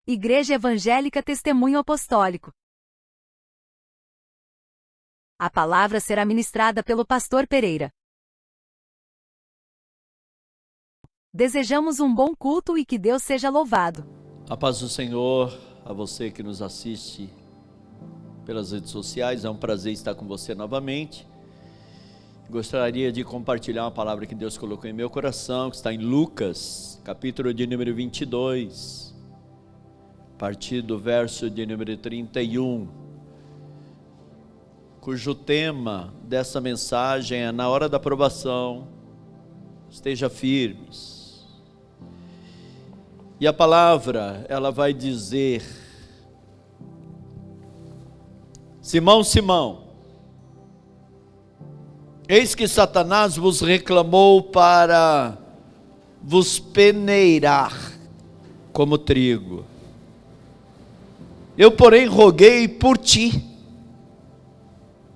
Igreja Evangélica Testemunho Apostólico. A palavra será ministrada pelo pastor Pereira. Desejamos um bom culto e que Deus seja louvado. A paz do Senhor, a você que nos assiste pelas redes sociais, é um prazer estar com você novamente. Gostaria de compartilhar uma palavra que Deus colocou em meu coração, que está em Lucas, capítulo de número 22, a partir do verso de número 31, cujo tema dessa mensagem é: na hora da provação, esteja firmes. E a palavra, ela vai dizer: Simão, Simão, eis que Satanás vos reclamou para vos peneirar como trigo. Eu, porém, roguei por ti,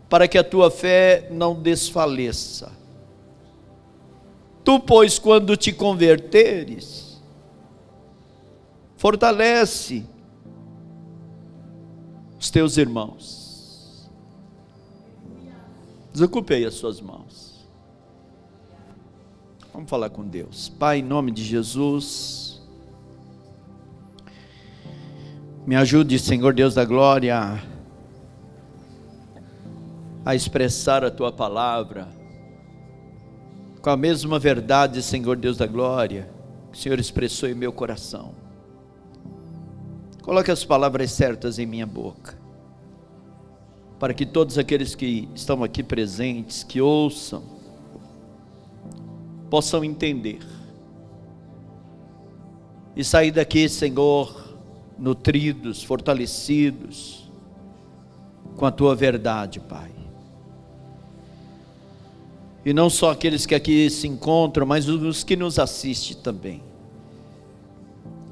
para que a tua fé não desfaleça. Tu, pois, quando te converteres, fortalece os teus irmãos. Desocupe aí as suas mãos. Vamos falar com Deus. Pai, em nome de Jesus, me ajude, Senhor Deus da glória, a expressar a tua palavra com a mesma verdade, Senhor Deus da glória, que o Senhor expressou em meu coração. Coloque as palavras certas em minha boca, para que todos aqueles que estão aqui presentes, que ouçam, possam entender e sair daqui, Senhor, nutridos, fortalecidos com a tua verdade, Pai. E não só aqueles que aqui se encontram, mas os que nos assistem também.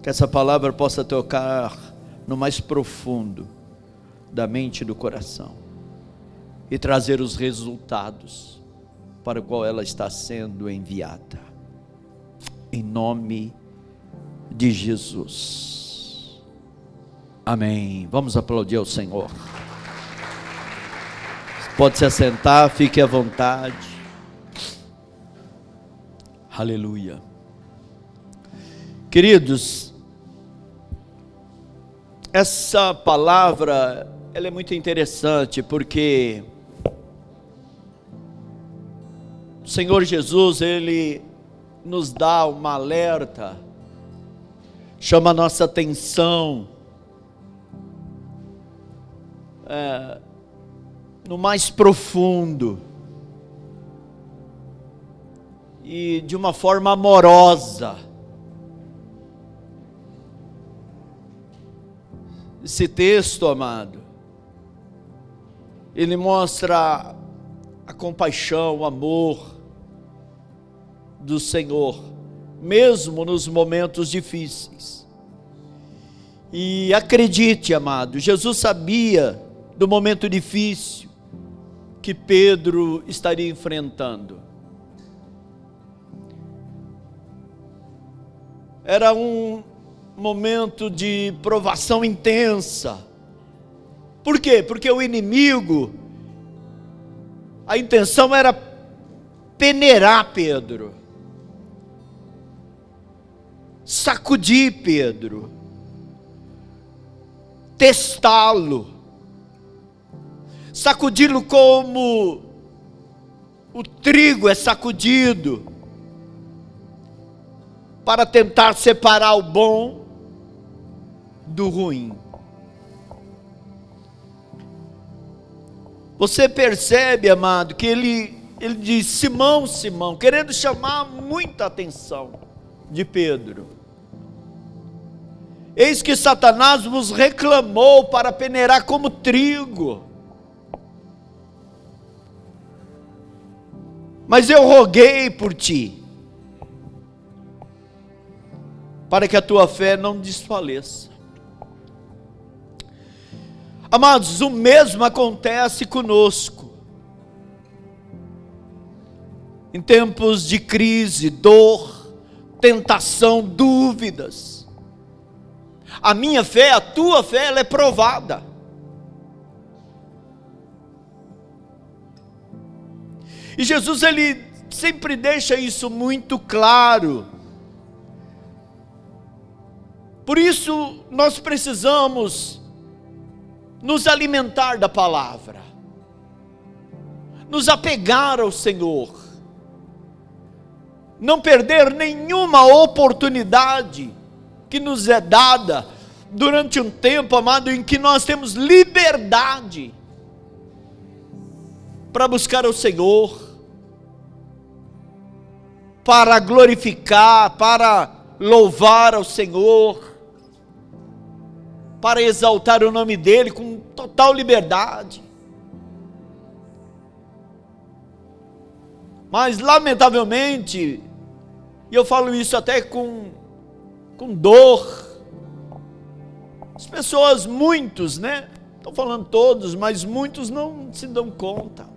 Que essa palavra possa tocar no mais profundo da mente e do coração e trazer os resultados para o qual ela está sendo enviada. Em nome de Jesus. Amém. Vamos aplaudir ao Senhor. Pode se assentar, fique à vontade. Aleluia. Queridos, essa palavra, ela é muito interessante, porque o Senhor Jesus, Ele nos dá uma alerta, chama a nossa atenção, no mais profundo, e de uma forma amorosa. Esse texto, amado, ele mostra a compaixão, o amor do Senhor, mesmo nos momentos difíceis. E acredite, amado, Jesus sabia do momento difícil que Pedro estaria enfrentando. Era um momento de provação intensa. Por quê? Porque o inimigo, a intenção era peneirar Pedro, sacudir Pedro, testá-lo, sacudi-lo como o trigo é sacudido, para tentar separar o bom do ruim. Você percebe, amado, que ele diz: Simão, Simão, querendo chamar muita atenção de Pedro. Eis que Satanás vos reclamou para peneirar como trigo. Mas eu roguei por ti, para que a tua fé não desfaleça. Amados, o mesmo acontece conosco. Em tempos de crise, dor, tentação, dúvidas, A minha fé, a tua fé, ela é provada. E Jesus, ele sempre deixa isso muito claro. Por isso, nós precisamos nos alimentar da palavra, nos apegar ao Senhor, não perder nenhuma oportunidade que nos é dada durante um tempo, amado, em que nós temos liberdade para buscar o Senhor, para glorificar, para louvar ao Senhor, para exaltar o nome dEle com total liberdade. Mas lamentavelmente, e eu falo isso até com dor, as pessoas, muitos, né? Estou falando todos, mas muitos não se dão conta.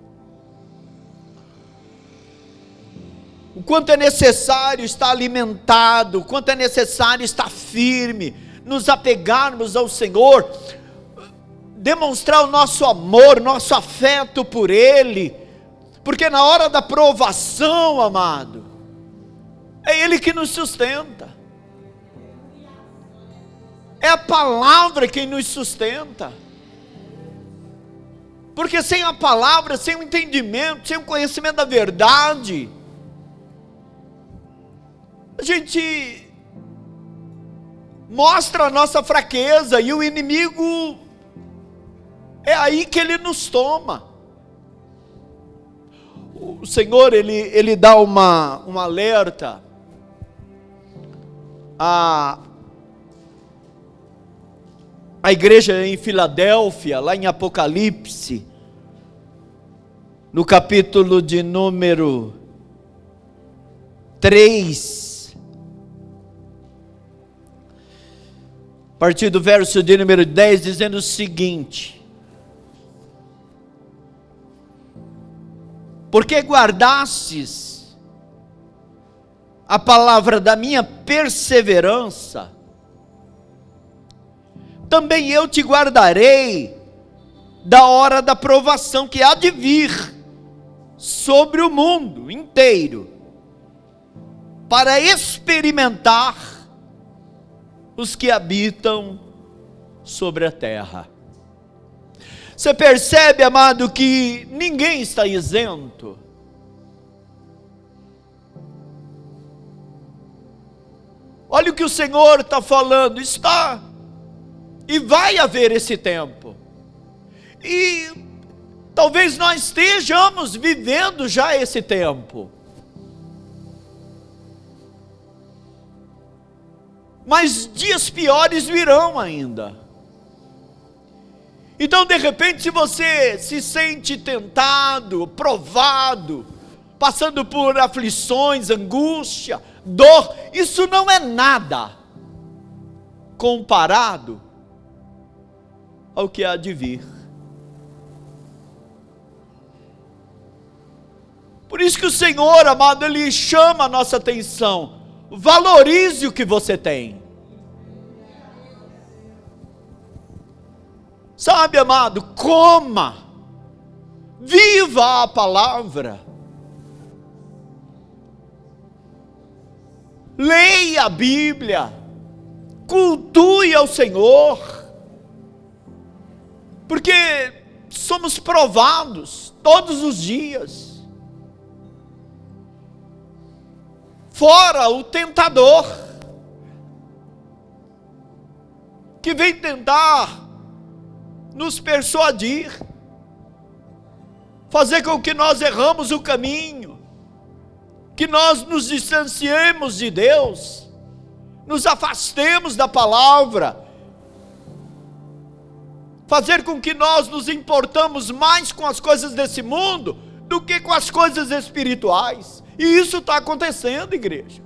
O quanto é necessário estar alimentado, o quanto é necessário estar firme, nos apegarmos ao Senhor, demonstrar o nosso amor, nosso afeto por Ele, porque na hora da provação, amado, é Ele que nos sustenta, é a palavra quem nos sustenta, porque sem a palavra, sem o entendimento, sem o conhecimento da verdade, a gente mostra a nossa fraqueza, e o inimigo, é aí que ele nos toma. O Senhor, ele dá um alerta à igreja em Filadélfia, lá em Apocalipse, no capítulo de número 3, a partir do verso de número 10, dizendo o seguinte: porque guardastes a palavra da minha perseverança, também eu te guardarei da hora da provação que há de vir sobre o mundo inteiro, para experimentar os que habitam sobre a terra. Você percebe, amado, que ninguém está isento. Olha o que o Senhor está falando, está, e vai haver esse tempo, e talvez nós estejamos vivendo já esse tempo, mas dias piores virão ainda. Então, de repente, se você se sente tentado, provado, passando por aflições, angústia, dor, isso não é nada comparado ao que há de vir. Por isso que o Senhor, amado, Ele chama a nossa atenção. Valorize o que você tem. Sabe, amado, coma, viva a palavra, leia a Bíblia, cultue ao Senhor, porque somos provados todos os dias. Fora o tentador, que vem tentar nos persuadir, fazer com que nós erramos o caminho, que nós nos distanciemos de Deus, nos afastemos da palavra, fazer com que nós nos importamos mais com as coisas desse mundo do que com as coisas espirituais. E isso está acontecendo, igreja.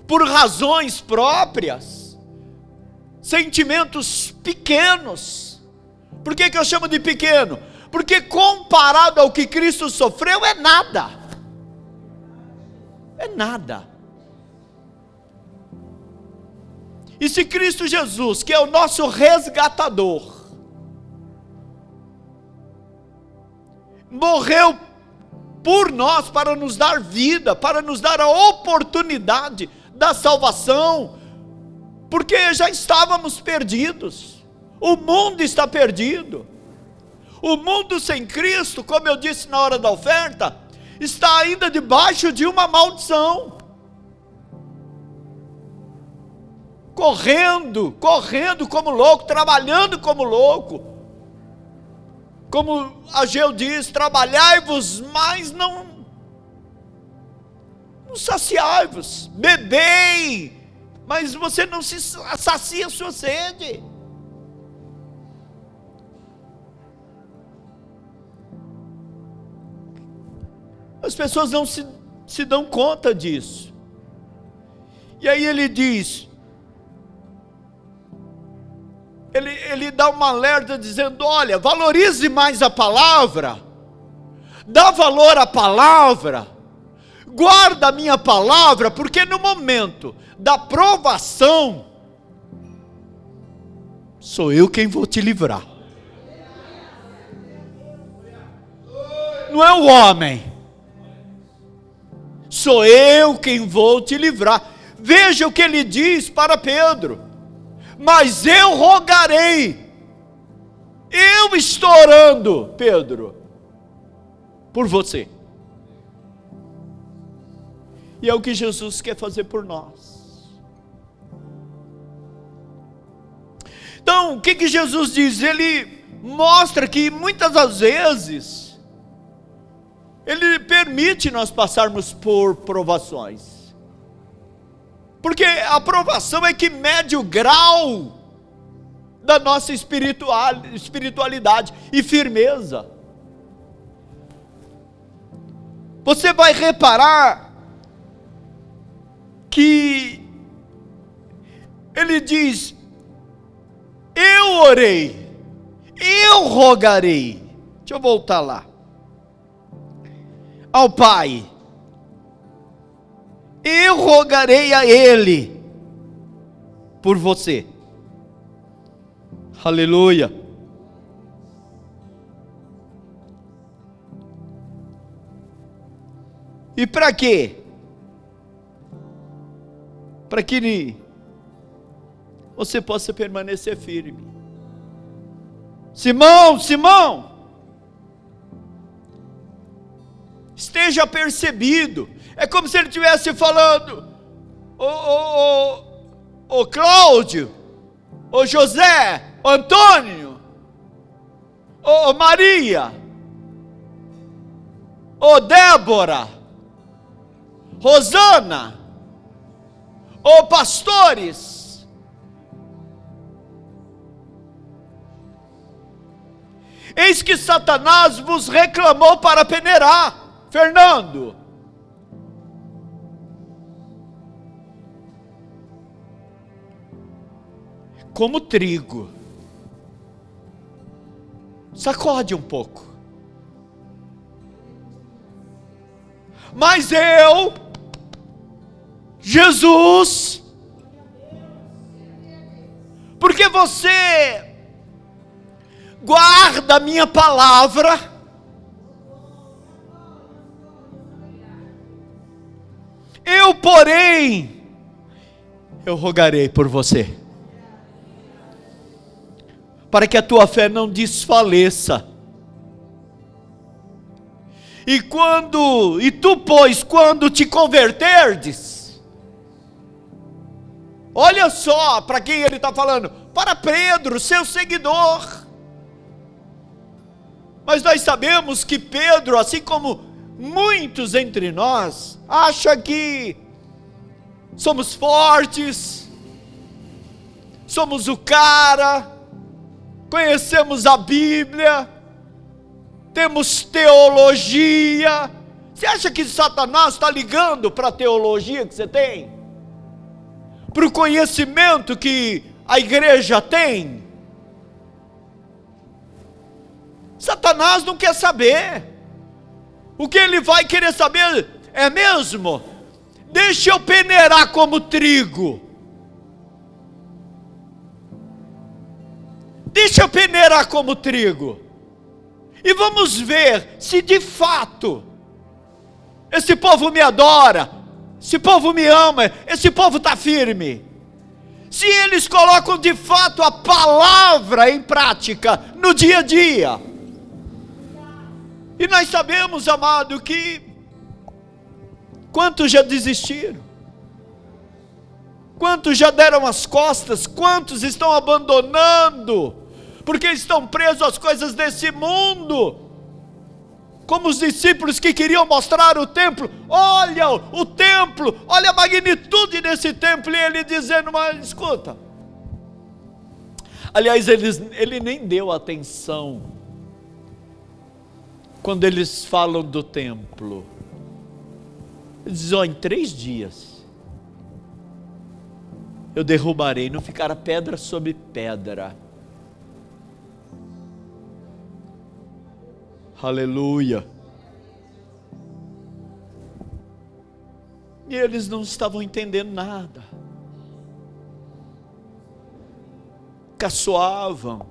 Por razões próprias, sentimentos pequenos. Por que eu chamo de pequeno? Porque comparado ao que Cristo sofreu, é nada. É nada. E se Cristo Jesus, que é o nosso resgatador, morreu por nós para nos dar vida, para nos dar a oportunidade da salvação, porque já estávamos perdidos, o mundo está perdido, o mundo sem Cristo, como eu disse na hora da oferta, está ainda debaixo de uma maldição, correndo como louco, trabalhando como louco, como Ageu diz, trabalhai-vos, mas não saciai-vos, bebei, mas você não se sacia a sua sede. As pessoas não se dão conta disso. E aí ele diz, ele dá uma alerta dizendo, olha, valorize mais a palavra, dá valor à palavra, guarda a minha palavra, porque no momento da provação, sou eu quem vou te livrar. Não é o homem, sou eu quem vou te livrar. Veja o que ele diz para Pedro, mas eu rogarei, eu estou orando, Pedro, por você. E é o que Jesus quer fazer por nós. Então, o que Jesus diz? Ele mostra que muitas das vezes, Ele permite nós passarmos por provações. Porque a provação é que mede o grau da nossa espiritualidade e firmeza. Você vai reparar que ele diz, eu orei, eu rogarei. Deixa eu voltar lá. Ao Pai, eu rogarei a Ele por você. Aleluia. E para quê? Para que você possa permanecer firme. Simão, esteja percebido. É como se ele estivesse falando, ô Cláudio, ô José, ô Antônio, ô Maria, ô Débora, Rosana, ô pastores, eis que Satanás vos reclamou para peneirar. Fernando, como trigo, sacode um pouco, mas eu, Jesus, porque você guarda a minha palavra, eu, porém, eu rogarei por você, para que a tua fé não desfaleça. E tu, pois, quando te converterdes, olha só para quem ele está falando, para Pedro, seu seguidor. Mas nós sabemos que Pedro, assim como muitos entre nós, acha que somos fortes, somos o cara, conhecemos a Bíblia, temos teologia. Você acha que Satanás está ligando para a teologia que você tem? Para o conhecimento que a igreja tem? Satanás não quer saber. O que ele vai querer saber é mesmo? Deixa eu peneirar como trigo. deixa peneirar como trigo, e vamos ver se de fato esse povo me adora, esse povo me ama, esse povo está firme. Se eles colocam de fato a palavra em prática no dia a dia. E nós sabemos, amado, que quantos já desistiram? Quantos já deram as costas? Quantos estão abandonando? Porque estão presos às coisas desse mundo. Como os discípulos que queriam mostrar o templo. Olha o templo, olha a magnitude desse templo. E ele dizendo, mas escuta. Aliás, ele nem deu atenção quando eles falam do templo. Ele diz, em 3 dias eu derrubarei, não ficará pedra sobre pedra. Aleluia. E eles não estavam entendendo nada. Caçoavam,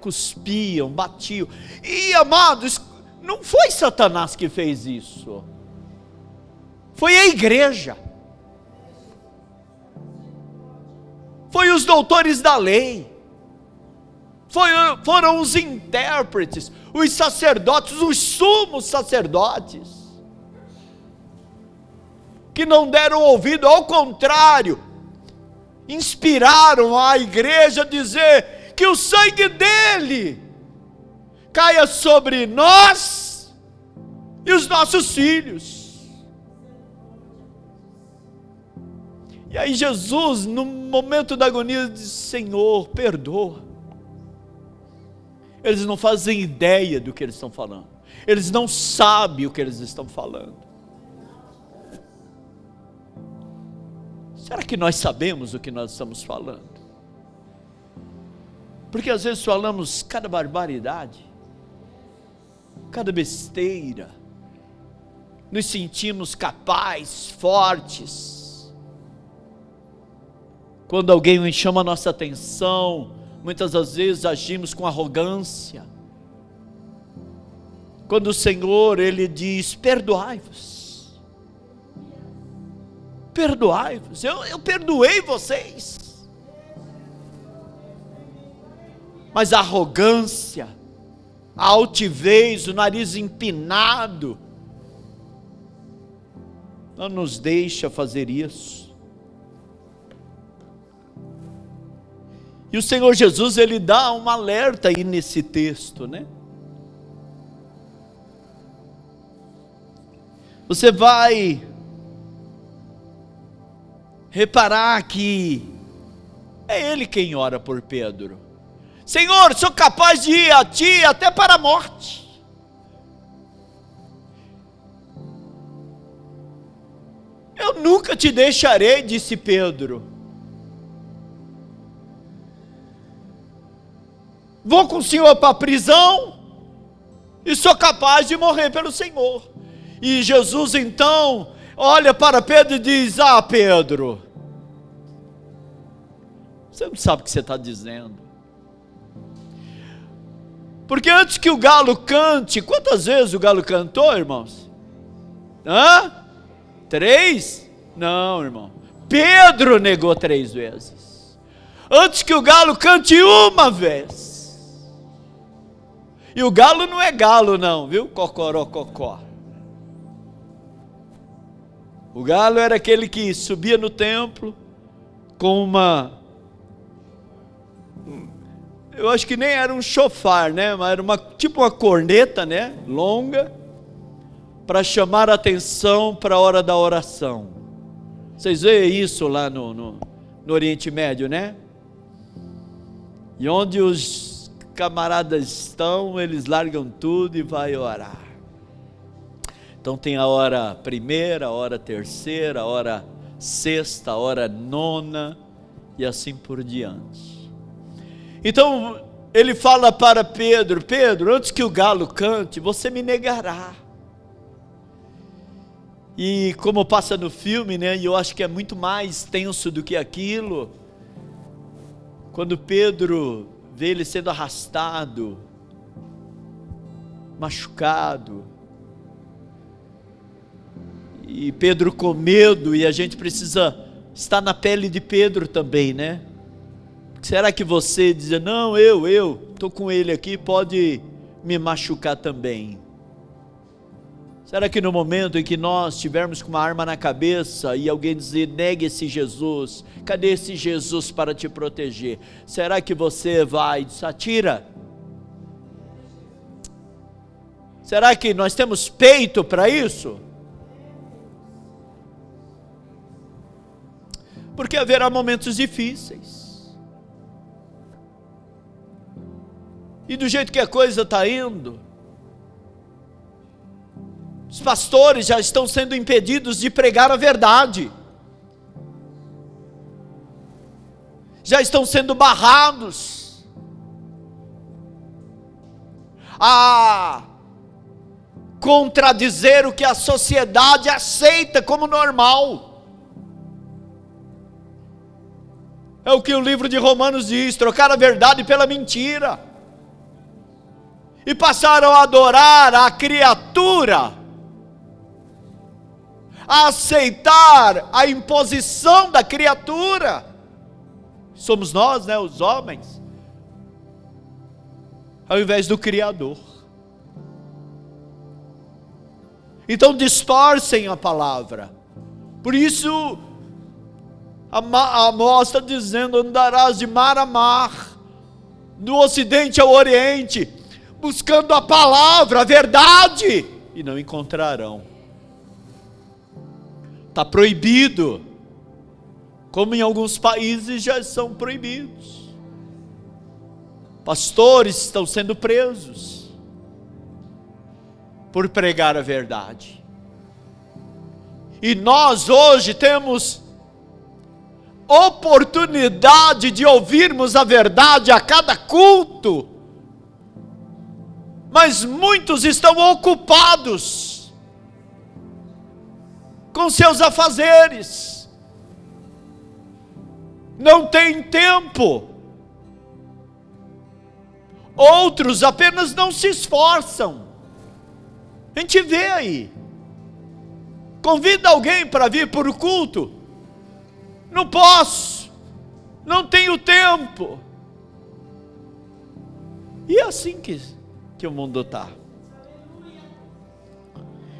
cuspiam, batiam. E amados, não foi Satanás que fez isso. Foi a igreja. Foi os doutores da lei. Foram os intérpretes, os sacerdotes, os sumos sacerdotes, que não deram ouvido, ao contrário, inspiraram a igreja a dizer que o sangue dele caia sobre nós e os nossos filhos. E aí Jesus, no momento da agonia, diz, Senhor, perdoa. Eles não fazem ideia do que eles estão falando. Eles não sabem o que eles estão falando. Será que nós sabemos o que nós estamos falando? Porque às vezes falamos cada barbaridade, cada besteira, nos sentimos capazes, fortes. Quando alguém chama a nossa atenção, muitas das vezes agimos com arrogância. Quando o Senhor, Ele diz, perdoai-vos. Perdoai-vos, eu perdoei vocês. Mas a arrogância, a altivez, o nariz empinado, não nos deixa fazer isso. E o Senhor Jesus, Ele dá um alerta aí nesse texto, né? Você vai reparar que é Ele quem ora por Pedro. Senhor, sou capaz de ir a Ti até para a morte. Eu nunca te deixarei, disse Pedro. Vou com o Senhor para a prisão e sou capaz de morrer pelo Senhor. E Jesus então olha para Pedro e diz, Pedro, você não sabe o que você está dizendo. Porque antes que o galo cante, quantas vezes o galo cantou, irmãos? 3? Não, irmão. Pedro negou 3 vezes. Antes que o galo cante uma vez. E o galo não é galo não, viu? Cocorococó. O galo era aquele que subia no templo com eu acho que nem era um chofar, né? Mas era tipo uma corneta, né? Longa, para chamar a atenção para a hora da oração. Vocês veem isso lá no Oriente Médio, né? E onde os camaradas estão, eles largam tudo e vai orar. Então tem a hora primeira, a hora terceira, a hora sexta, a hora nona e assim por diante. Então ele fala para Pedro, Pedro, antes que o galo cante, você me negará. E como passa no filme, né? E eu acho que é muito mais tenso do que aquilo. Quando Pedro vê ele sendo arrastado, machucado, e Pedro com medo, e a gente precisa estar na pele de Pedro também, né? Será que você diz, não, eu estou com ele aqui, pode me machucar também? Será que no momento em que nós estivermos com uma arma na cabeça e alguém dizer, negue esse Jesus, cadê esse Jesus para te proteger? Será que você vai dizer, atira? Será que nós temos peito para isso? Porque haverá momentos difíceis. E do jeito que a coisa está indo, os pastores já estão sendo impedidos de pregar a verdade. Já estão sendo barrados a contradizer o que a sociedade aceita como normal. É o que o livro de Romanos diz, trocar a verdade pela mentira. E passaram a adorar a criatura, a aceitar a imposição da criatura. Somos nós, né, os homens, ao invés do Criador. Então distorcem a palavra. Por isso Amós está dizendo, andarás de mar a mar, do ocidente ao oriente, buscando a palavra, a verdade, e não encontrarão. Está proibido, como em alguns países já são proibidos. Pastores estão sendo presos por pregar a verdade. E nós hoje temos oportunidade de ouvirmos a verdade a cada culto, mas muitos estão ocupados com seus afazeres, não tem tempo. Outros apenas não se esforçam. A gente vê aí, convida alguém para vir para o culto, não posso, não tenho tempo. E é assim que o mundo está.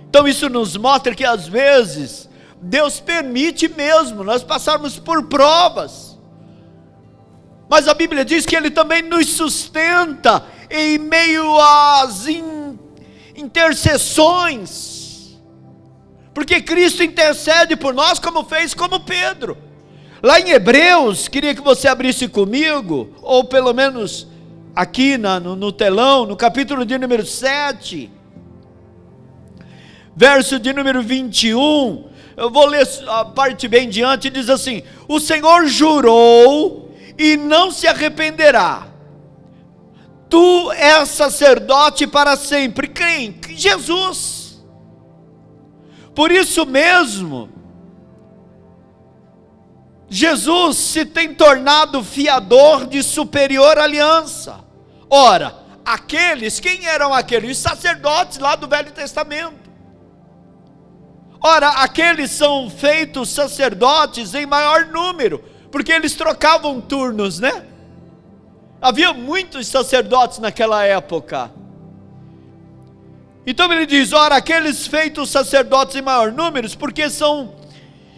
Então isso nos mostra que às vezes Deus permite mesmo nós passarmos por provas, mas a Bíblia diz que Ele também nos sustenta em meio às intercessões, porque Cristo intercede por nós, como fez como Pedro. Lá em Hebreus, queria que você abrisse comigo, ou pelo menos aqui no telão, no capítulo de número 7, verso de número 21, eu vou ler a parte bem diante, diz assim: o Senhor jurou e não se arrependerá, tu és sacerdote para sempre. Quem? Jesus. Por isso mesmo, Jesus se tem tornado fiador de superior aliança. Ora, quem eram aqueles? Os sacerdotes lá do Velho Testamento. Ora, aqueles são feitos sacerdotes em maior número, porque eles trocavam turnos, né? Havia muitos sacerdotes naquela época. Então ele diz, ora, aqueles feitos sacerdotes em maior número, porque são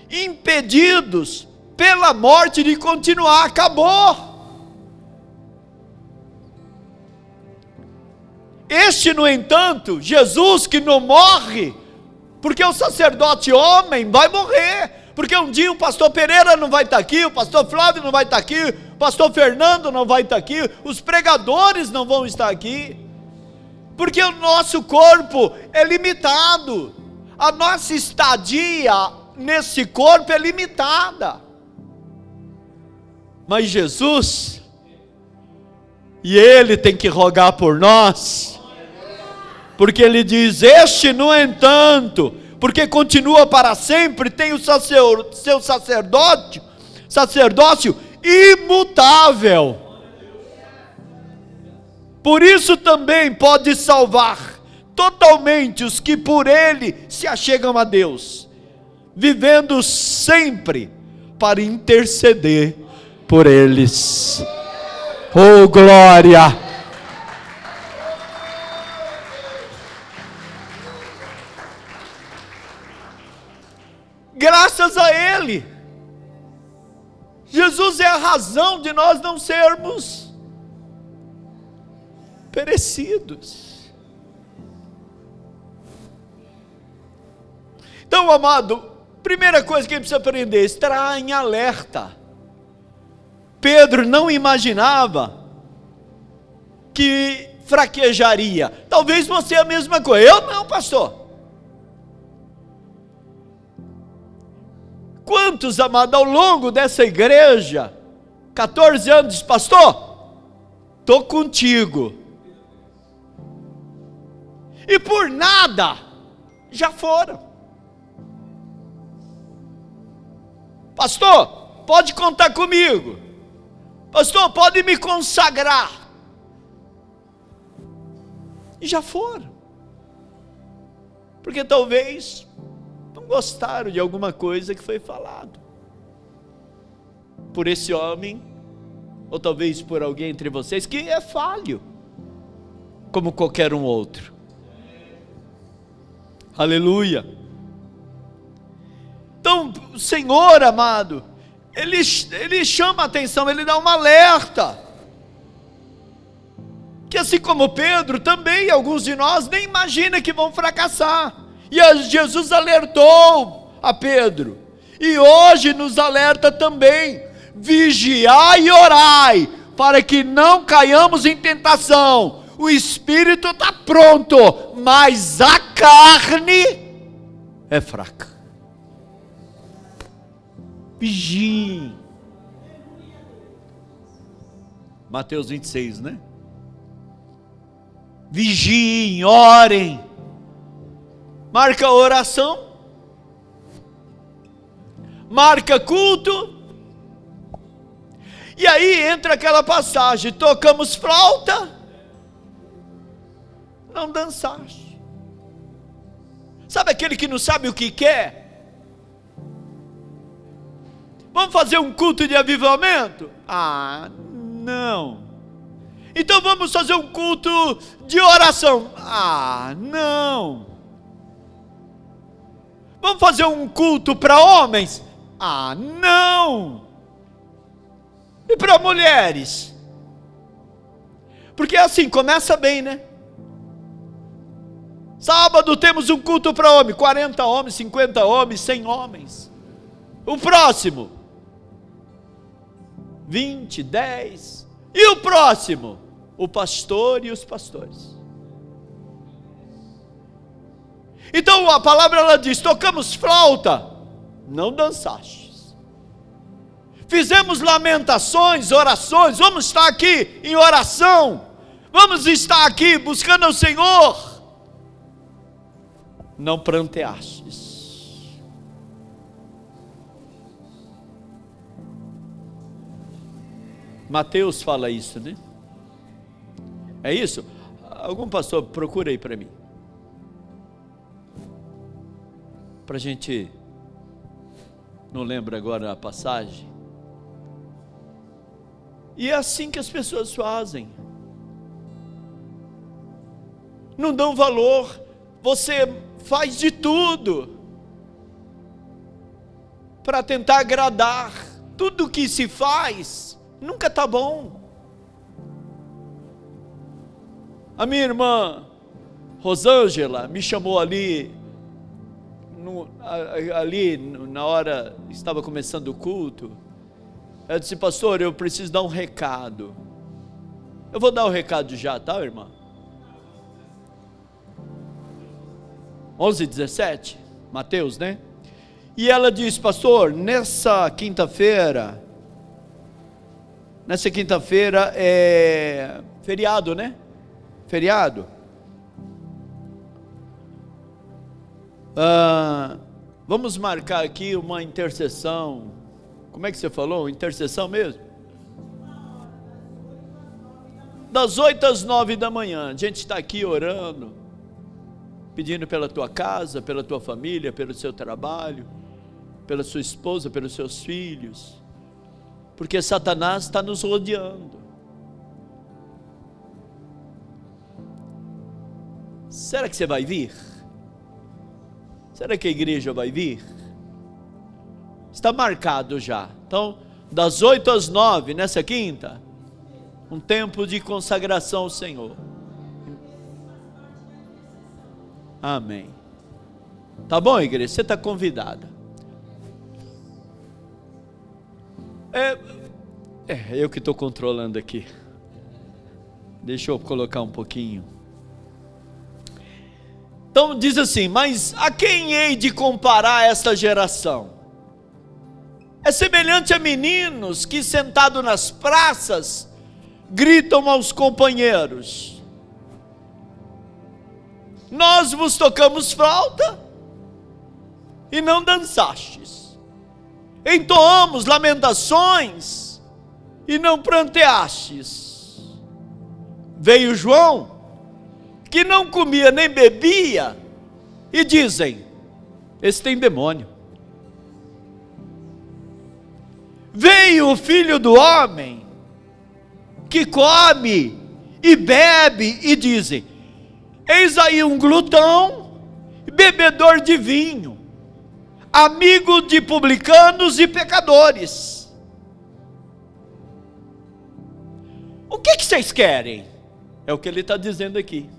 impedidos pela morte de continuar, acabou. Este, no entanto, Jesus que não morre, porque o sacerdote homem vai morrer, porque um dia o pastor Pereira não vai estar aqui, o pastor Flávio não vai estar aqui, o pastor Fernando não vai estar aqui, os pregadores não vão estar aqui, porque o nosso corpo é limitado, a nossa estadia nesse corpo é limitada. Mas Jesus, e Ele tem que rogar por nós, porque Ele diz, este no entanto, porque continua para sempre, tem o seu sacerdócio imutável. Por isso também pode salvar totalmente os que por ele se achegam a Deus, vivendo sempre para interceder por eles. Oh, glória! Graças a Ele, Jesus é a razão de nós não sermos perecidos. Então, amado, primeira coisa que a gente precisa aprender: estar em alerta. Pedro não imaginava que fraquejaria. Talvez você é a mesma coisa. Eu não, pastor. Quantos, amado, ao longo dessa igreja, 14 anos, pastor, estou contigo. E por nada, já foram. Pastor, pode contar comigo. Pastor, pode me consagrar. E já foram. Porque talvez não gostaram de alguma coisa que foi falado por esse homem, ou talvez por alguém entre vocês que é falho, como qualquer um outro. Aleluia. Então, o Senhor, amado, Ele chama a atenção, Ele dá um alerta, que assim como Pedro, também alguns de nós nem imaginam que vão fracassar, e Jesus alertou a Pedro, e hoje nos alerta também: vigiai e orai, para que não caiamos em tentação. O espírito está pronto, mas a carne é fraca. Vigiem. Mateus 26, né? Vigiem, orem. Marca a oração. Marca culto. E aí entra aquela passagem: tocamos flauta, não dançaste. Sabe aquele que não sabe o que quer? Vamos fazer um culto de avivamento? Ah, não. Então vamos fazer um culto de oração? Ah, não. Vamos fazer um culto para homens? Ah, não. E para mulheres? Porque assim, começa bem, né? Sábado temos um culto para homem, 40 homens, 50 homens, 100 homens. O próximo, 20, 10. E o próximo? O pastor e os pastores. Então a palavra ela diz: tocamos flauta, não dançastes. Fizemos lamentações, orações, vamos estar aqui em oração, vamos estar aqui buscando ao Senhor, não pranteastes. Mateus fala isso, né? É isso? Algum pastor, procura aí para mim, para a gente, não lembro agora a passagem. E é assim que as pessoas fazem, não dão valor. Você faz de tudo para tentar agradar. Tudo que se faz nunca está bom. A minha irmã Rosângela me chamou ali na hora estava começando o culto. Ela disse: pastor, eu preciso dar um recado. Eu vou dar o recado já, tá, irmã? 11:17, Mateus, né? E ela disse: pastor, nessa quinta-feira é feriado, né? Feriado. Vamos marcar aqui uma intercessão. Como é que você falou? Intercessão mesmo? Das 8 às 9 da manhã, a gente está aqui orando, pedindo pela tua casa, pela tua família, pelo seu trabalho, pela sua esposa, pelos seus filhos, porque Satanás está nos rodeando. Será que você vai vir? Será que a igreja vai vir? Está marcado já. Então, das 8 às 9, nessa quinta, um tempo de consagração ao Senhor. Amém. Tá bom, igreja? Você está convidada. Eu que estou controlando aqui. Deixa eu colocar um pouquinho. Então diz assim: mas a quem hei de comparar esta geração? É semelhante a meninos que, sentados nas praças, gritam aos companheiros: nós vos tocamos flauta e não dançastes, entoamos lamentações e não pranteastes. Veio João, que não comia nem bebia, e dizem: esse tem demônio. Veio o Filho do Homem, que come e bebe, e dizem: eis aí um glutão, bebedor de vinho, amigo de publicanos e pecadores. O que vocês querem? É o que ele está dizendo aqui.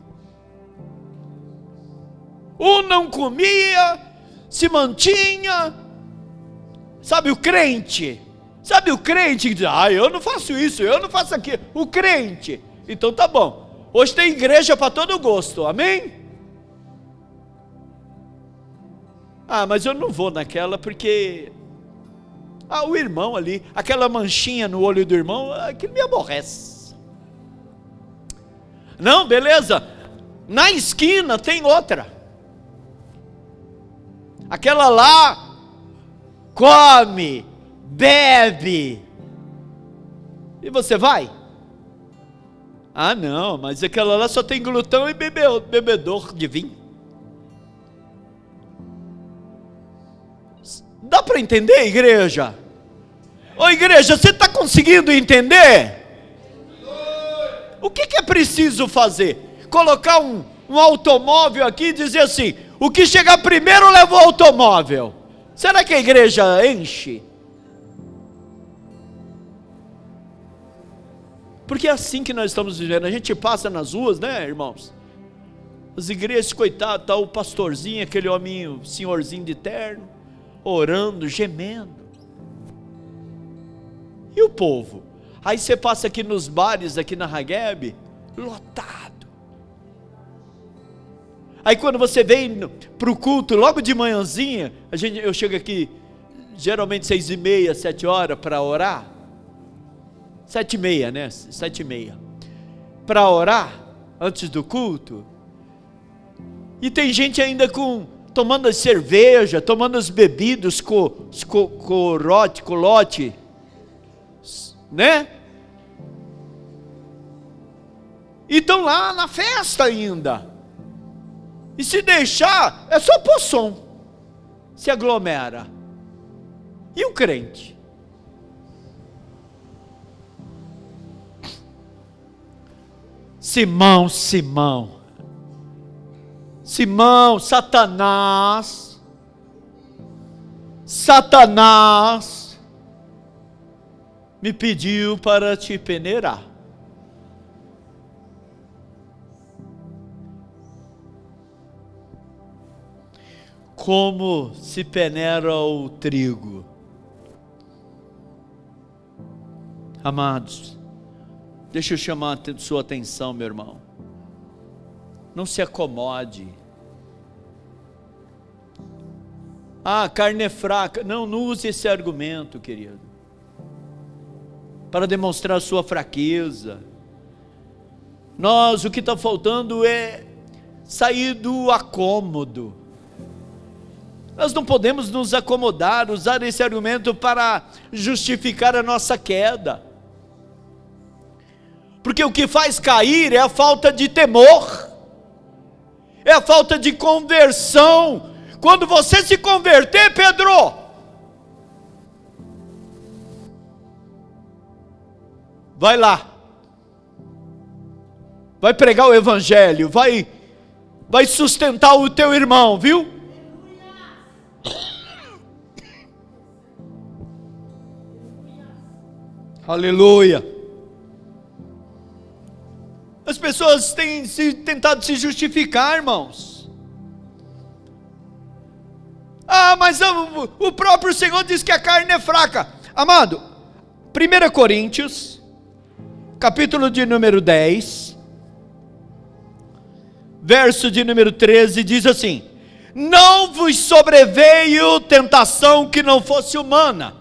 Um não comia, se mantinha. Sabe o crente? Sabe o crente que diz: eu não faço isso, eu não faço aquilo. O crente. Então tá bom. Hoje tem igreja para todo gosto, amém? Mas eu não vou naquela porque... o irmão ali, aquela manchinha no olho do irmão, aquilo me aborrece. Não, beleza. Na esquina tem outra. Aquela lá come, bebe. E você vai? Não, mas aquela lá só tem glutão e bebedor de vinho. Dá para entender, igreja? Ô igreja, você está conseguindo entender? O que é preciso fazer? Colocar um automóvel aqui e dizer assim: o que chegar primeiro leva o automóvel. Será que a igreja enche? Porque é assim que nós estamos vivendo. A gente passa nas ruas, né, irmãos? As igrejas, coitado, está o pastorzinho, aquele hominho, senhorzinho de terno, orando, gemendo. E o povo? Aí você passa aqui nos bares, aqui na Hageb, lotado. Aí quando você vem para o culto, logo de manhãzinha, eu chego aqui, geralmente 6h30, 7 horas, para orar. 7h30, né? 7h30. Para orar, antes do culto. E tem gente ainda tomando a cerveja, tomando as bebidas, corote, né? E estão lá na festa ainda. E se deixar, é só pôr som. Se aglomera. E o crente? Simão, Satanás me pediu para te peneirar. Como se peneira o trigo. Amados, deixa eu chamar a sua atenção, meu irmão. Não se acomode. Carne é fraca. Não use esse argumento, querido, para demonstrar a sua fraqueza. O que está faltando é sair do acômodo. Nós não podemos nos acomodar, usar esse argumento para justificar a nossa queda. Porque o que faz cair é a falta de temor, é a falta de conversão. Quando você se converter, Pedro, vai lá, vai pregar o evangelho, vai sustentar o teu irmão, viu? Aleluia. As pessoas têm tentado se justificar, irmãos. Mas o próprio Senhor diz que a carne é fraca. Amado, 1 Coríntios, capítulo de número 10, verso de número 13, diz assim: não vos sobreveio tentação que não fosse humana,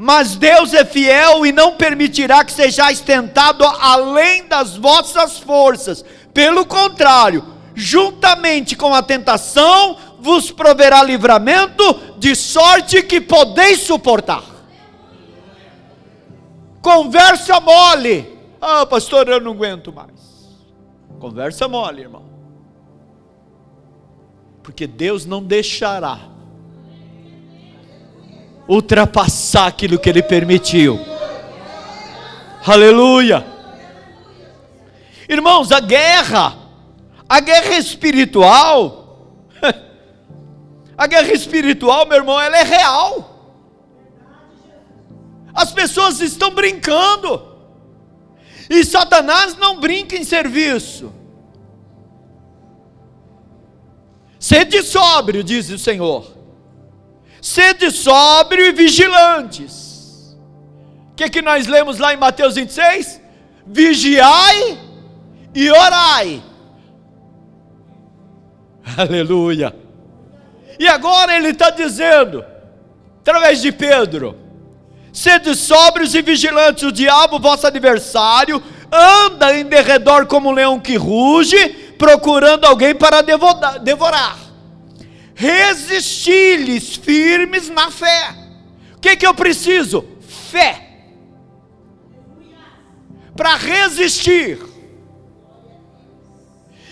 mas Deus é fiel e não permitirá que sejais tentado além das vossas forças. Pelo contrário, juntamente com a tentação, vos proverá livramento, de sorte que podeis suportar. Conversa mole. Pastor, eu não aguento mais. Conversa mole, irmão. Porque Deus não deixará ultrapassar aquilo que Ele permitiu. Aleluia. Irmãos, a guerra espiritual, a guerra espiritual, meu irmão, ela é real. As pessoas estão brincando, e Satanás não brinca em serviço. Sede sóbrio, diz o Senhor. Sede sóbrio e vigilantes. O que nós lemos lá em Mateus 26? Vigiai e orai. Aleluia. E agora ele está dizendo, através de Pedro: sede sóbrios e vigilantes. O diabo, vosso adversário, anda em derredor como um leão que ruge, procurando alguém para devorar. Resisti-lhes firmes na fé. O que eu preciso? Fé. Para resistir.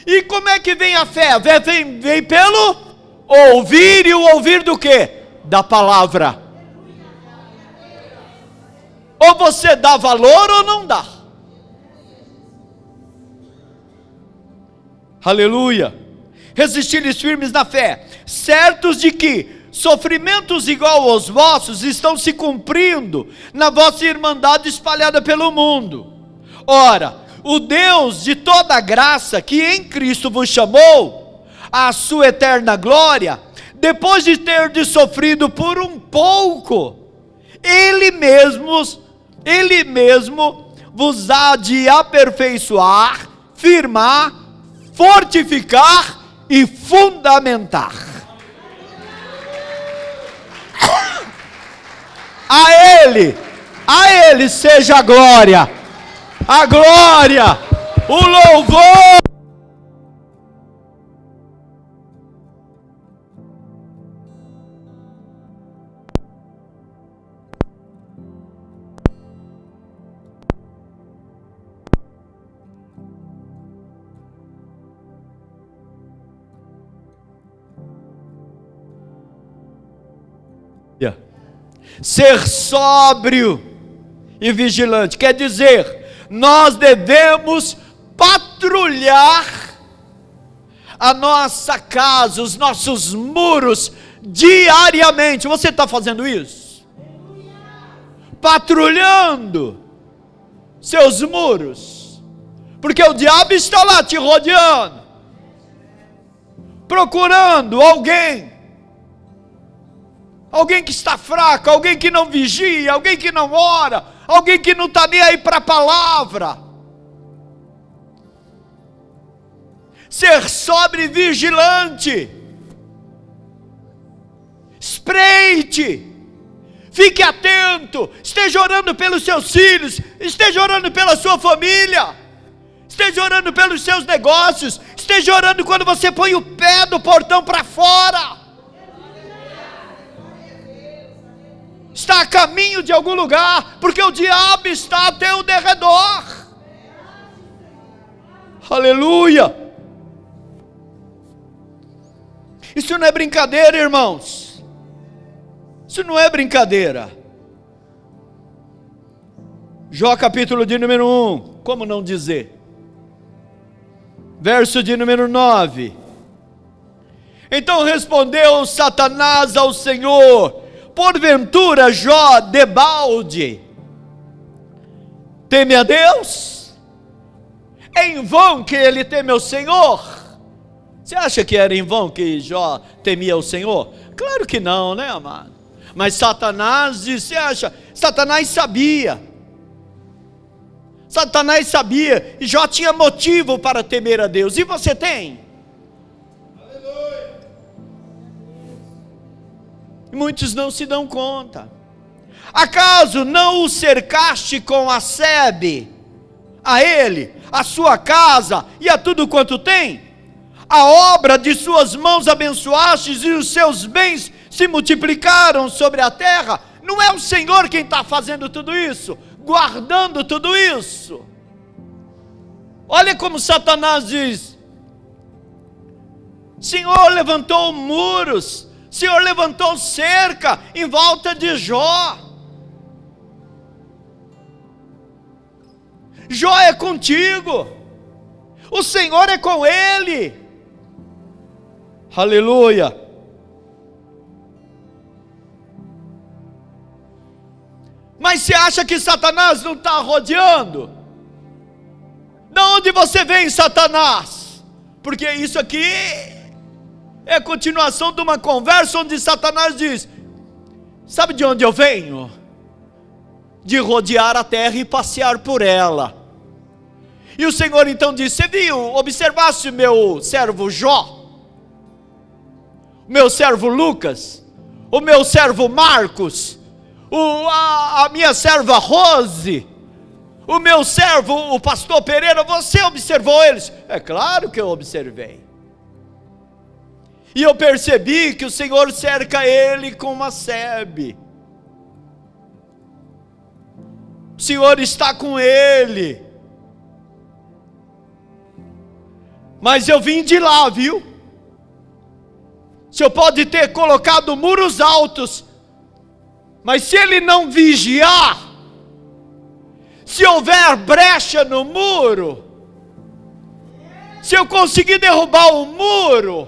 E como é que vem a fé? Vem pelo ouvir, e o ouvir do quê? Da palavra. Ou você dá valor ou não dá. Aleluia. Resistir-lhes firmes na fé, certos de que sofrimentos igual aos vossos estão se cumprindo na vossa irmandade espalhada pelo mundo. Ora, o Deus de toda graça, que em Cristo vos chamou à sua eterna glória, depois de ter sofrido por um pouco, Ele mesmo vos há de aperfeiçoar, firmar, fortificar e fundamentar. A Ele seja a glória, o louvor. Ser sóbrio e vigilante quer dizer, nós devemos patrulhar a nossa casa, os nossos muros diariamente. Você está fazendo isso? Patrulhando seus muros, porque o diabo está lá te rodeando, procurando alguém que está fraco, alguém que não vigia, alguém que não ora, alguém que não está nem aí para a palavra. Ser sóbrio e vigilante, espreite, fique atento, esteja orando pelos seus filhos, esteja orando pela sua família, esteja orando pelos seus negócios, esteja orando quando você põe o pé do portão para fora. está a caminho de algum lugar, porque o diabo está a teu derredor. Aleluia! Isso não é brincadeira, irmãos. Isso não é brincadeira. Jó capítulo de número 1, como não dizer? Verso de número 9. Então respondeu Satanás ao Senhor: porventura Jó debalde teme a Deus? É em vão que ele teme ao Senhor? Você acha que era em vão que Jó temia o Senhor? Claro que não, né, amado? Mas Satanás disse, Satanás sabia. Satanás sabia, e Jó tinha motivo para temer a Deus. E você tem? Aleluia. E muitos não se dão conta. Acaso não o cercaste com a sebe, a ele, a sua casa e a tudo quanto tem? A obra de suas mãos abençoastes e os seus bens se multiplicaram sobre a terra. Não é o Senhor quem está fazendo tudo isso, guardando tudo isso? Olha como Satanás diz: Senhor levantou muros, Senhor levantou cerca em volta de Jó. Jó é contigo, o Senhor é com ele. Aleluia. Mas você acha que Satanás não está rodeando? De onde você vem, Satanás? Porque isso aqui é a continuação de uma conversa onde Satanás diz: sabe de onde eu venho? De rodear a terra e passear por ela. E o Senhor então disse: você viu, observasse o meu servo Jó, o meu servo Lucas, o meu servo Marcos, a minha serva Rose, o meu servo, o pastor Pereira, você observou eles? É claro que eu observei. E eu percebi que o Senhor cerca ele com uma sebe. O Senhor está com ele. Mas eu vim de lá, viu? O Senhor pode ter colocado muros altos, mas se ele não vigiar, se houver brecha no muro, se eu conseguir derrubar o muro,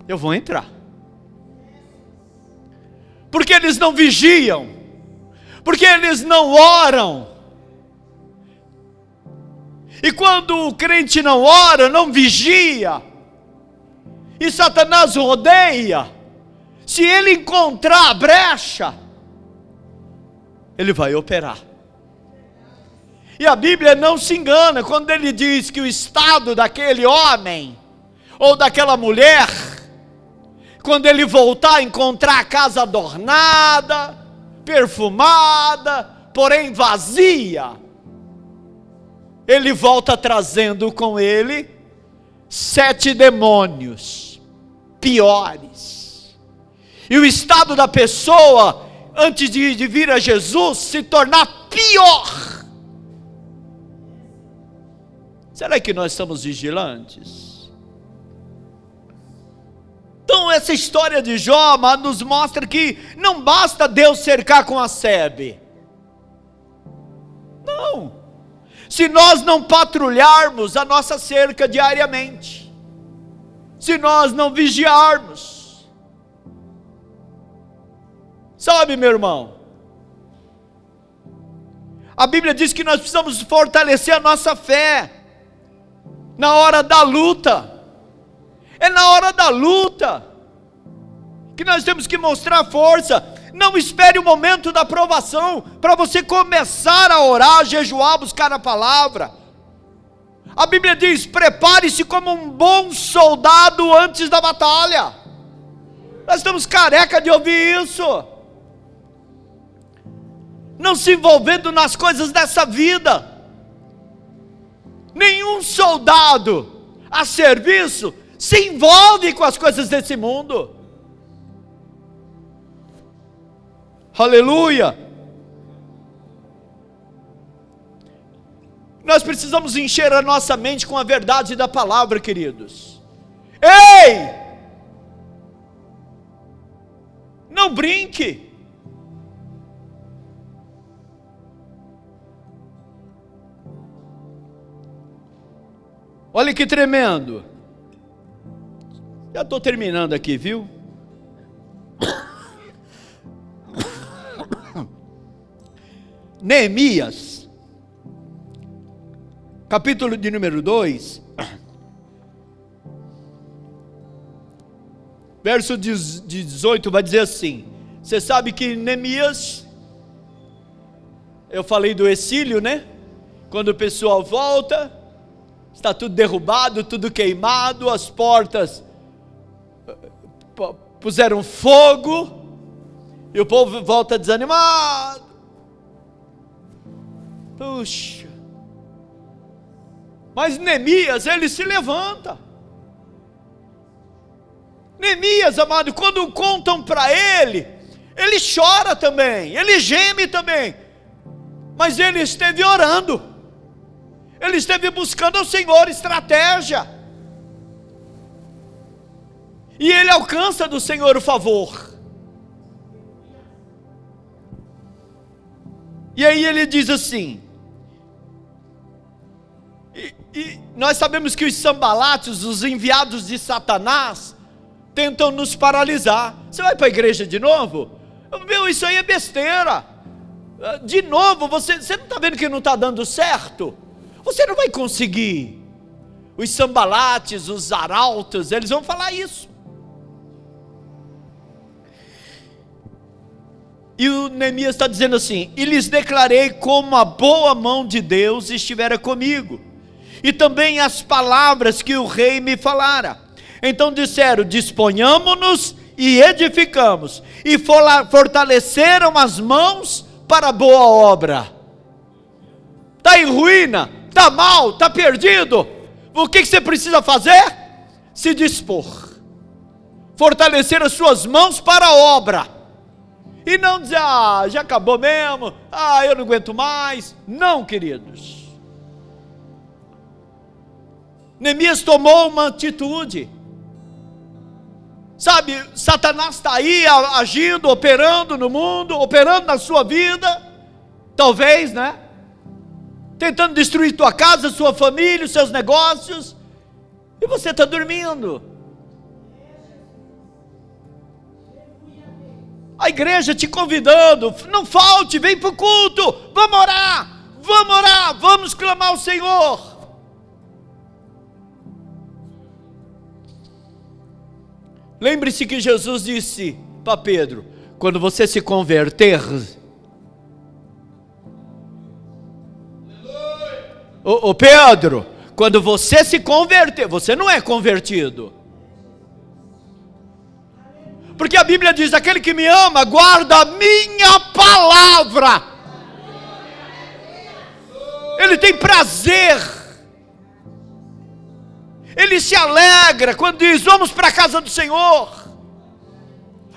eu vou entrar. Porque eles não vigiam, porque eles não oram. E quando o crente não ora, não vigia, e Satanás rodeia, se ele encontrar a brecha, ele vai operar. E a Bíblia não se engana quando ele diz que o estado daquele homem, ou daquela mulher, quando ele voltar a encontrar a casa adornada, perfumada, porém vazia, ele volta trazendo com ele 7 demônios piores. E o estado da pessoa, antes de vir a Jesus, se tornar pior. Será que nós estamos vigilantes? Então essa história de Jó nos mostra que não basta Deus cercar com a sebe. Não. Se nós não patrulharmos a nossa cerca diariamente, se nós não vigiarmos, sabe, meu irmão, a Bíblia diz que nós precisamos fortalecer a nossa fé na hora da luta. É na hora da luta que nós temos que mostrar força. Não espere o momento da provação para você começar a orar, jejuar, buscar a palavra. A Bíblia diz: prepare-se como um bom soldado antes da batalha. Nós estamos careca de ouvir isso. Não se envolvendo nas coisas dessa vida. Nenhum soldado a serviço se envolve com as coisas desse mundo. Aleluia! Nós precisamos encher a nossa mente com a verdade da palavra, queridos. Ei! Não brinque. Olha que tremendo. Já estou terminando aqui, viu? Neemias, capítulo de número 2, verso 18 vai dizer assim: você sabe que Neemias, eu falei do exílio, né? Quando o pessoal volta, está tudo derrubado, tudo queimado, as portas puseram fogo, e o povo volta desanimado. Puxa, mas Neemias, ele se levanta. Neemias, amado, quando contam para ele chora também, ele geme também, mas ele esteve orando, ele esteve buscando ao Senhor estratégia, e ele alcança do Senhor o favor. E aí ele diz assim, e nós sabemos que os sambalates, os enviados de Satanás, tentam nos paralisar. Você vai para a igreja de novo? Meu, isso aí é besteira. De novo, você não está vendo que não está dando certo? Você não vai conseguir. Os sambalates, os arautos, eles vão falar isso. E o Neemias está dizendo assim: e lhes declarei como a boa mão de Deus estivera comigo, e também as palavras que o rei me falara. Então disseram: disponhamo-nos e edificamos, e fortaleceram as mãos para a boa obra. Está em ruína, está mal, está perdido. O que você precisa fazer? Se dispor, fortalecer as suas mãos para a obra. E não dizer: já acabou mesmo, eu não aguento mais. Não, queridos. Neemias tomou uma atitude. Sabe, Satanás está aí agindo, operando no mundo, operando na sua vida, talvez, né? Tentando destruir tua casa, sua família, os seus negócios, e você está dormindo. A igreja te convidando: não falte, vem para o culto, vamos orar, vamos clamar ao Senhor. Lembre-se que Jesus disse para Pedro: quando você se converter, ô Pedro, quando você se converter, você não é convertido, porque a Bíblia diz: aquele que me ama, guarda a minha palavra. Ele tem prazer, ele se alegra quando diz: vamos para a casa do Senhor.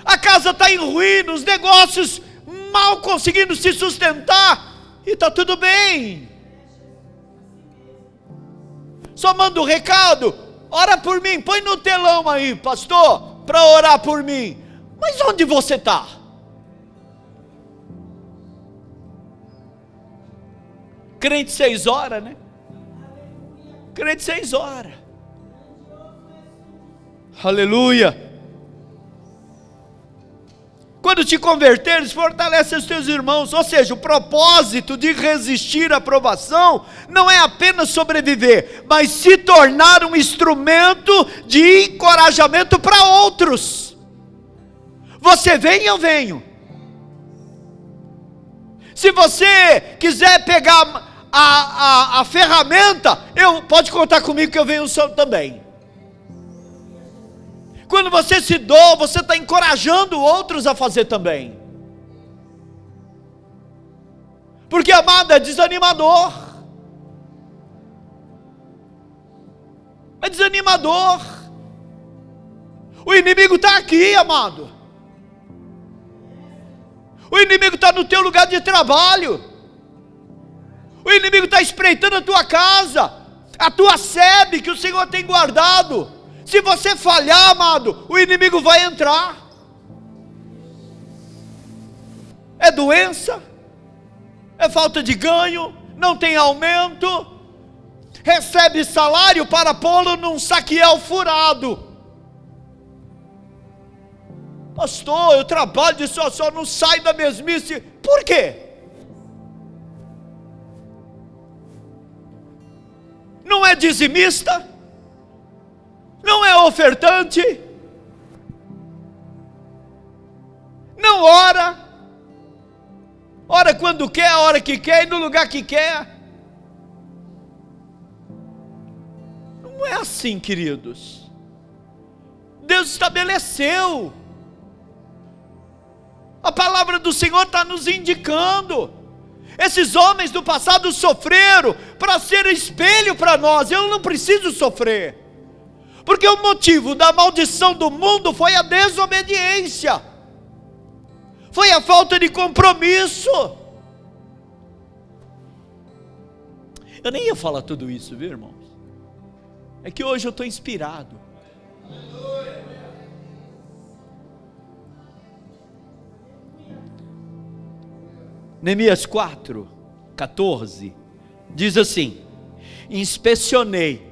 A casa está em ruína, os negócios mal conseguindo se sustentar, e está tudo bem. Só manda um recado: ora por mim, põe no telão aí, pastor, para orar por mim. Mas onde você está? Crente 6 horas, né? Crente 6 horas. Aleluia. Quando te converteres, fortalece os teus irmãos. Ou seja, o propósito de resistir à provação não é apenas sobreviver, mas se tornar um instrumento de encorajamento para outros. Você vem, eu venho. Se você quiser pegar a ferramenta, pode contar comigo que eu venho também. Quando você se doa, você está encorajando outros a fazer também. Porque, amado, é desanimador. É desanimador. O inimigo está aqui, amado. O inimigo está no teu lugar de trabalho. O inimigo está espreitando a tua casa, a tua sebe que o Senhor tem guardado. Se você falhar, amado, o inimigo vai entrar. É doença, é falta de ganho, não tem aumento, recebe salário para pô-lo num saquiel furado. Pastor, eu trabalho de só não saio da mesmice. Por quê? Não é dizimista, não é ofertante, não ora quando quer, a hora que quer e no lugar que quer. Não é assim, queridos. Deus estabeleceu. A palavra do Senhor está nos indicando. Esses homens do passado sofreram para ser espelho para nós. Eu não preciso sofrer, porque o motivo da maldição do mundo foi a desobediência, foi a falta de compromisso. Eu nem ia falar tudo isso, viu, irmãos? É que hoje eu estou inspirado. Neemias 4:14 diz assim: inspecionei.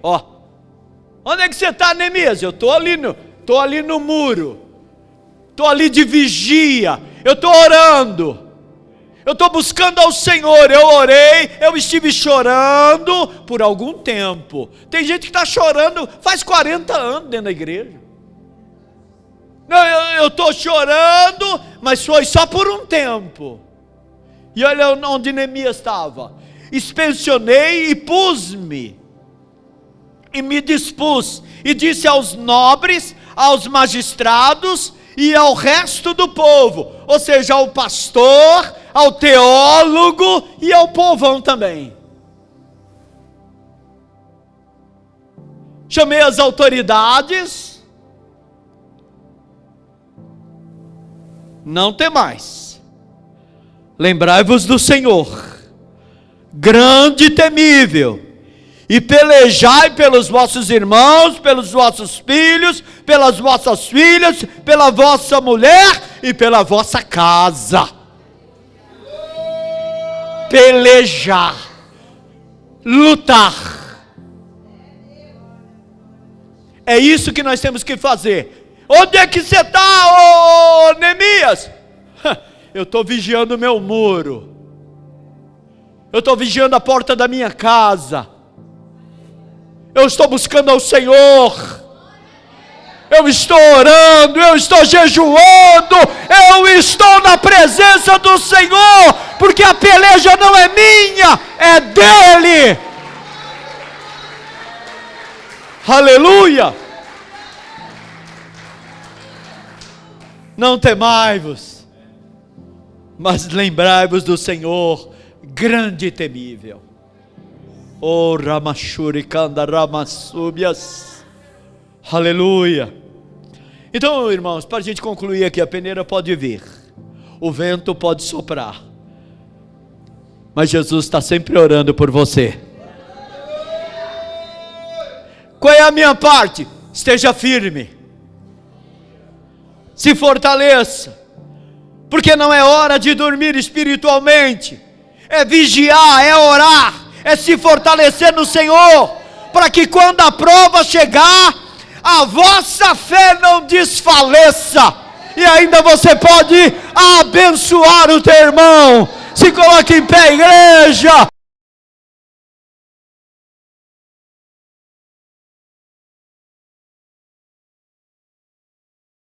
Onde é que você está, Neemias? Eu estou ali no muro, estou ali de vigia, eu estou orando, eu estou buscando ao Senhor. Eu orei, eu estive chorando por algum tempo. Tem gente que está chorando faz 40 anos dentro da igreja. Não, eu estou chorando, mas foi só por um tempo. E olha onde Neemias estava: inspecionei e pus-me, e me dispus, e disse aos nobres, aos magistrados e ao resto do povo, ou seja, ao pastor, ao teólogo e ao povão também. Chamei as autoridades: não temais, lembrai-vos do Senhor, grande e temível, e pelejai pelos vossos irmãos, pelos vossos filhos, pelas vossas filhas, pela vossa mulher e pela vossa casa. Pelejar, lutar, é isso que nós temos que fazer. Onde é que você está, Neemias? Eu estou vigiando o meu muro, eu estou vigiando a porta da minha casa, eu estou buscando ao Senhor, eu estou orando, eu estou jejuando, eu estou na presença do Senhor, porque a peleja não é minha, é dele. Aleluia! Não temai-vos, mas lembrai-vos do Senhor, grande e temível. Oh, Ramachuricanda Ramassubias. Aleluia. Então, irmãos, para a gente concluir aqui, a peneira pode vir, o vento pode soprar, mas Jesus está sempre orando por você. Qual é a minha parte? Esteja firme, se fortaleça, porque não é hora de dormir espiritualmente, é vigiar, é orar, é se fortalecer no Senhor, para que quando a prova chegar, a vossa fé não desfaleça, e ainda você pode abençoar o teu irmão. Se coloque em pé, igreja.